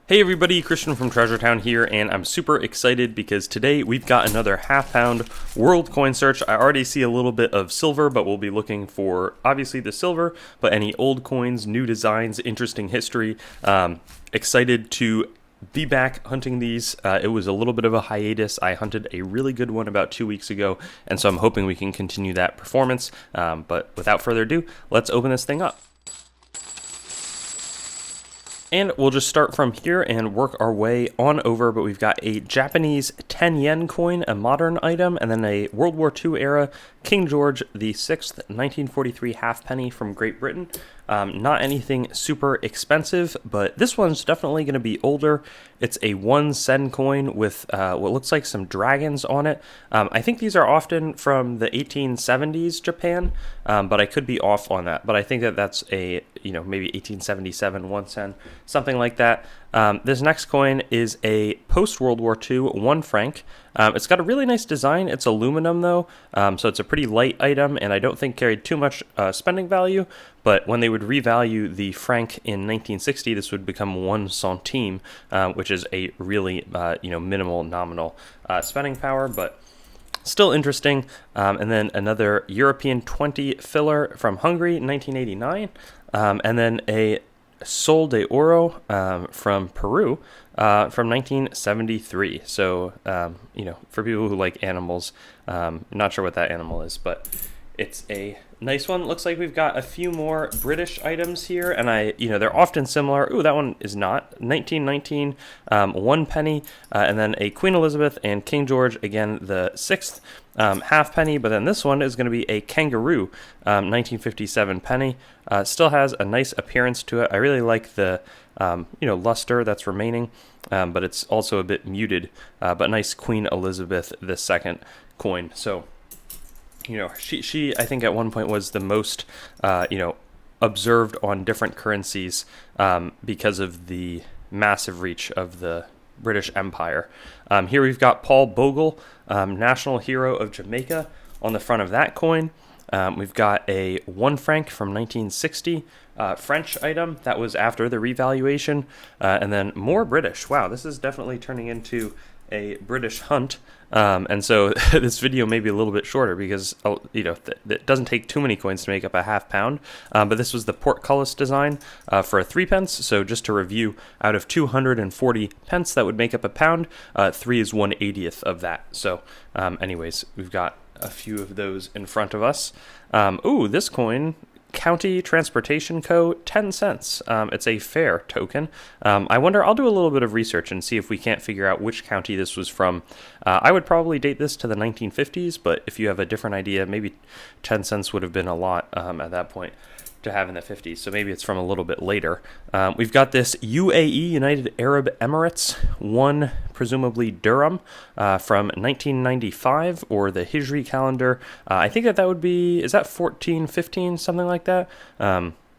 Hey everybody, Christian from Treasure Town here, and I'm super excited because today we've got another half-pound world coin search. I already see a little bit of silver, but we'll be looking for, obviously, the silver, but any old coins, new designs, interesting history. Excited to be back hunting these. It was a little bit of a hiatus. I hunted a really good one about 2 weeks ago, and so I'm hoping we can continue that performance. But without further ado, let's open this thing up. And we'll just start from here and work our way on over, but we've got a Japanese 10 yen coin, a modern item, and then a World War II era King George VI, 1943 halfpenny from Great Britain. Not anything super expensive, but this one's definitely going to be older. It's a 1 sen coin with what looks like some dragons on it. I think these are often from the 1870s Japan, but I could be off on that. But I think that that's a, maybe 1877 1 sen, something like that. This next coin is a post-World War II 1 franc. It's got a really nice design. It's aluminum, though, so it's a pretty light item, and I don't think carried too much spending value. But when they would revalue the franc in 1960, this would become 1 centime, which is a really, minimal nominal spending power, but still interesting. And then another European 20 filler from Hungary, 1989, and then a Sol de Oro from Peru from 1973. So, for people who like animals, not sure what that animal is, but it's a nice one. Looks like we've got a few more British items here, and they're often similar. Ooh, that one is not. 1919, 1 penny, and then a Queen Elizabeth and King George, again, the 6th, halfpenny, but then this one is going to be a kangaroo, 1957 penny. Still has a nice appearance to it. I really like the, luster that's remaining, but it's also a bit muted, but nice Queen Elizabeth II coin. So, she I think at one point was the most, observed on different currencies because of the massive reach of the British Empire. Here we've got Paul Bogle, National Hero of Jamaica, on the front of that coin. We've got a 1 franc from 1960 French item that was after the revaluation, and then more British. Wow, this is definitely turning into a British hunt, and so this video may be a little bit shorter because it doesn't take too many coins to make up a half pound, but this was the portcullis design for a 3 pence. So just to review, out of 240 pence that would make up a pound, 3 is 1/80th of that. So anyways, we've got a few of those in front of us. This coin, County Transportation Co., 10 cents. It's a fare token. I wonder, I'll do a little bit of research and see if we can't figure out which county this was from. I would probably date this to the 1950s, but if you have a different idea, maybe 10 cents would have been a lot at that point to have in the 50s, so maybe it's from a little bit later. We've got this UAE, United Arab Emirates, 1, presumably Durham, from 1995, or the Hijri calendar. I think that would be, is that 1415, something like that?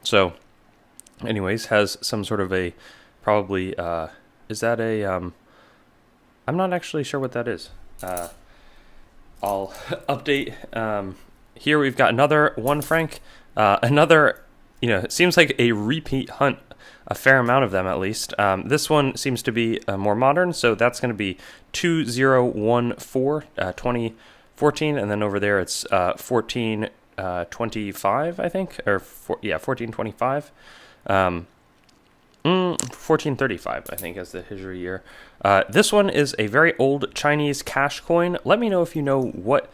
So, anyways, has some sort of a, probably, is that a, I'm not actually sure what that is. I'll update. Here we've got another 1 franc. Another, it seems like a repeat hunt, a fair amount of them at least. This one seems to be more modern, so that's going to be 2014, 2014, and then over there it's 1425, I think, or 1425. 1435, I think, is the Hijri year. This one is a very old Chinese cash coin. Let me know if you know what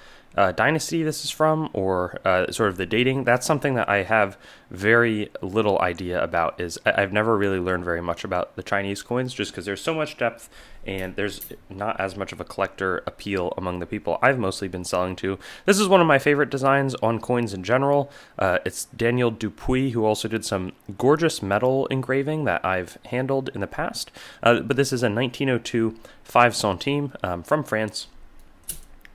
dynasty this is from, or sort of the dating. That's something that I have very little idea about. Is I've never really learned very much about the Chinese coins, just because there's so much depth and there's not as much of a collector appeal among the people I've mostly been selling to. This is one of my favorite designs on coins in general. It's Daniel Dupuy, who also did some gorgeous metal engraving that I've handled in the past, but this is a 1902 5 centime from France.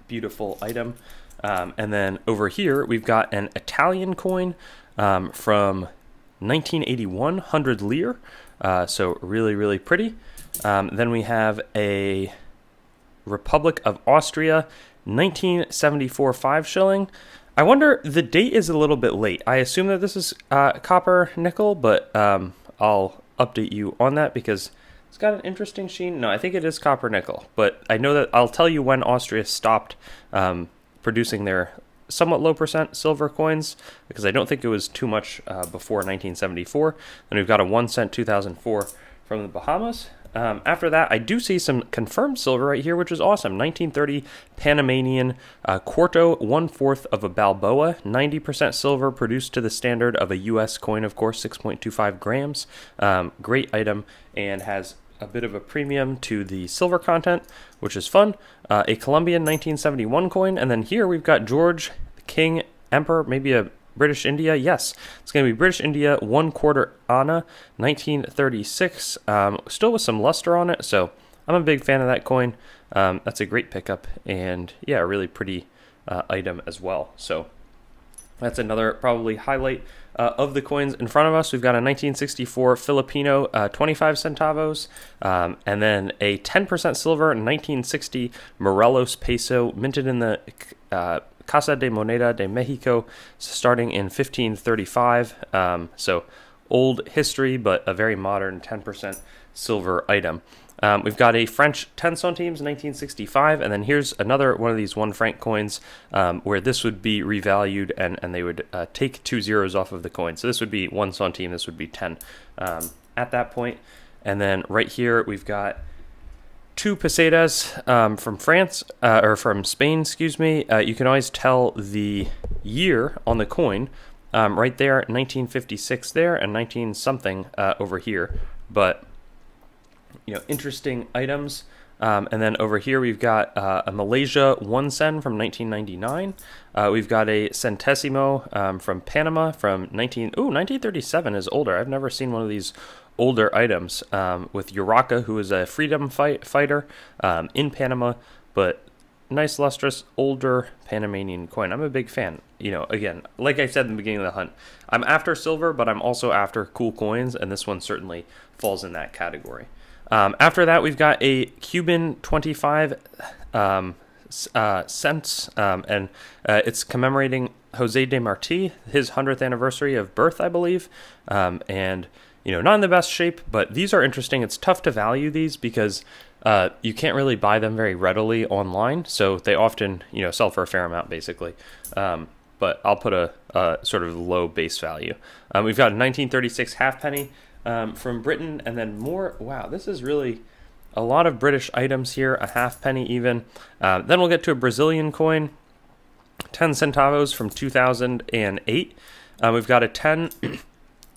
Beautiful item. And then over here we've got an Italian coin from 1981, 100 lire, so really, really pretty. Then we have a Republic of Austria 1974 5 shilling. I wonder, the date is a little bit late. I assume that this is copper nickel, but I'll update you on that because It's got an interesting sheen. No, I think it is copper nickel, but I know that I'll tell you when Austria stopped producing their somewhat low percent silver coins, because I don't think it was too much before 1974. Then we've got a 1 cent 2004 from the Bahamas. After that, I do see some confirmed silver right here, which is awesome. 1930 Panamanian quarto, 1/4 of a Balboa, 90% silver, produced to the standard of a U.S. coin, of course, 6.25 grams. Great item, and has a bit of a premium to the silver content, which is fun. A Colombian 1971 coin, and then here we've got George, King, Emperor, maybe a British India, yes, it's going to be British India 1/4 Anna, 1936, still with some luster on it, so I'm a big fan of that coin. That's a great pickup, and yeah, a really pretty item as well. So that's another probably highlight of the coins in front of us. We've got a 1964 Filipino 25 centavos, and then a 10% silver 1960 Morelos peso, minted in the Casa de Moneda de Mexico, starting in 1535. So old history, but a very modern 10% silver item. We've got a French 10 centimes, 1965, and then here's another one of these 1 franc coins where this would be revalued, and they would take 2 zeros off of the coin. So this would be 1 centime, this would be 10 at that point. And then right here we've got 2 pesetas from France, or from Spain, excuse me. You can always tell the year on the coin right there, 1956 there, and 19 something over here. But interesting items. And then over here we've got a Malaysia 1 cent from 1999. We've got a Centésimo from Panama from 1937 is older. I've never seen one of these older items with Urraca, who is a freedom fighter in Panama, but nice lustrous older Panamanian coin. I'm a big fan. Again, like I said in the beginning of the hunt, I'm after silver, but I'm also after cool coins, and this one certainly falls in that category. After that, we've got a Cuban 25 cents, and it's commemorating José de Marti, his 100th anniversary of birth, I believe, and not in the best shape, but these are interesting. It's tough to value these because you can't really buy them very readily online, so they often sell for a fair amount, basically. But I'll put a sort of low base value. We've got a 1936 halfpenny from Britain, and then more. Wow, this is really a lot of British items here, a halfpenny even. Then we'll get to a Brazilian coin, 10 centavos from 2008. We've got a 10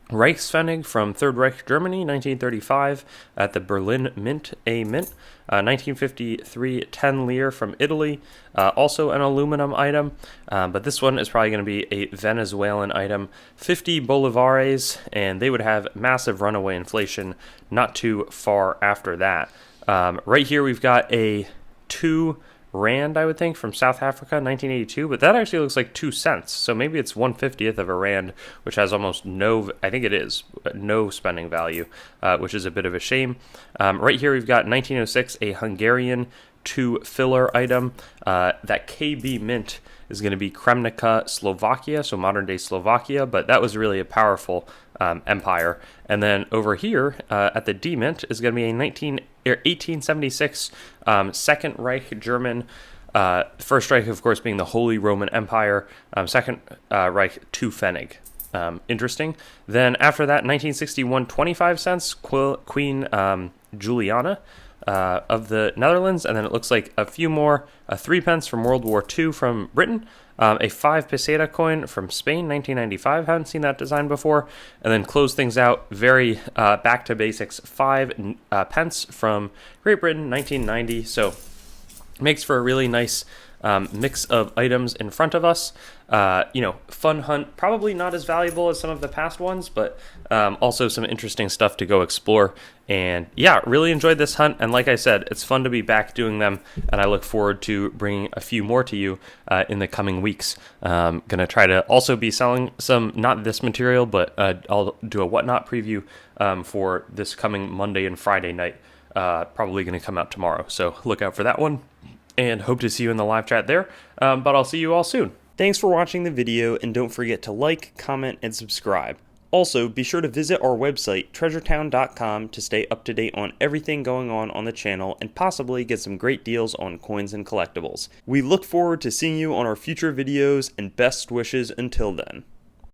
Reichspfennig from Third Reich Germany, 1935, at the Berlin Mint, a mint. 1953 10 lire from Italy, also an aluminum item, but this one is probably going to be a Venezuelan item. 50 bolivares, and they would have massive runaway inflation not too far after that. Right here we've got a 2 rand, I would think, from South Africa, 1982, but that actually looks like 2 cents, so maybe it's 1/50th of a rand, which has almost no, I think it is, no spending value, which is a bit of a shame. Right here we've got 1906, a Hungarian 2 filler item. That KB mint is going to be Kremnica, Slovakia, so modern-day Slovakia, but that was really a powerful empire. And then over here at the D mint is going to be a 1876 Second Reich German, First Reich, of course, being the Holy Roman Empire, Second Reich 2 Pfennig. Interesting. Then after that, 1961 25 cents, Queen Juliana of the Netherlands, and then it looks like a few more, 3 pence from World War II from Britain, a 5 peseta coin from Spain, 1995, haven't seen that design before, and then close things out very back to basics, 5 pence from Great Britain, 1990, so makes for a really nice mix of items in front of us. Fun hunt, probably not as valuable as some of the past ones, but also some interesting stuff to go explore. And yeah, really enjoyed this hunt. And like I said, it's fun to be back doing them. And I look forward to bringing a few more to you in the coming weeks. Gonna try to also be selling some, not this material, but I'll do a whatnot preview for this coming Monday and Friday night. Probably gonna come out tomorrow. So look out for that one. And hope to see you in the live chat there. But I'll see you all soon. Thanks for watching the video, and don't forget to like, comment, and subscribe. Also, be sure to visit our website, treasuretown.com, to stay up to date on everything going on the channel and possibly get some great deals on coins and collectibles. We look forward to seeing you on our future videos, and best wishes until then.